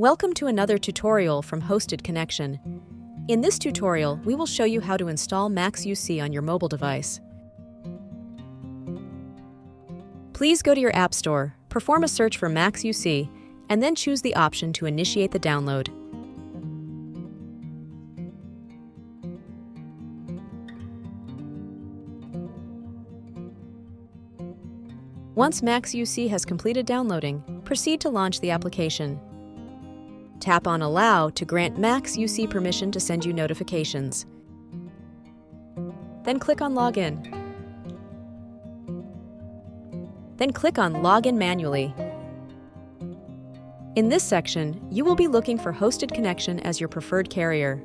Welcome to another tutorial from Hosted Connection. In this tutorial, we will show you how to install MaxUC on your mobile device. Please go to your App Store, perform a search for MaxUC, and then choose the option to initiate the download. Once MaxUC has completed downloading, proceed to launch the application. Tap on Allow to grant MaxUC permission to send you notifications. Then click on Login. Then click on Login manually. In this section, you will be looking for Hosted Connection as your preferred carrier.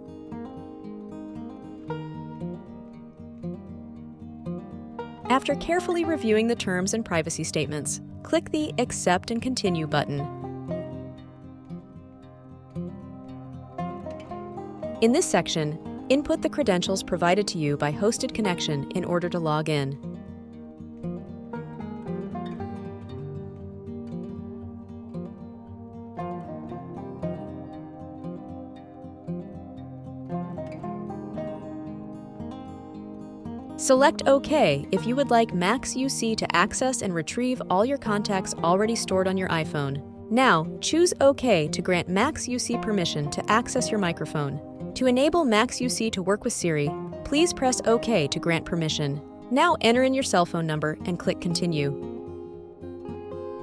After carefully reviewing the terms and privacy statements, click the Accept and Continue button. In this section, input the credentials provided to you by Hosted Connection in order to log in. Select OK if you would like MaxUC to access and retrieve all your contacts already stored on your iPhone. Now, choose OK to grant MaxUC permission to access your microphone. To enable MaxUC to work with Siri, please press OK to grant permission. Now enter in your cell phone number and click Continue.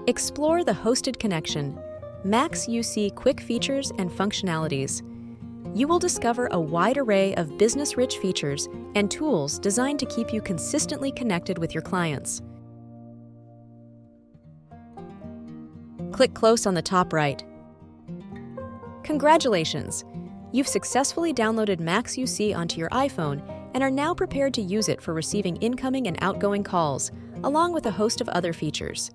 Explore the Hosted Connection, MaxUC quick features and functionalities. You will discover a wide array of business-rich features and tools designed to keep you consistently connected with your clients. Click close on the top right. Congratulations! You've successfully downloaded MaxUC onto your iPhone and are now prepared to use it for receiving incoming and outgoing calls, along with a host of other features.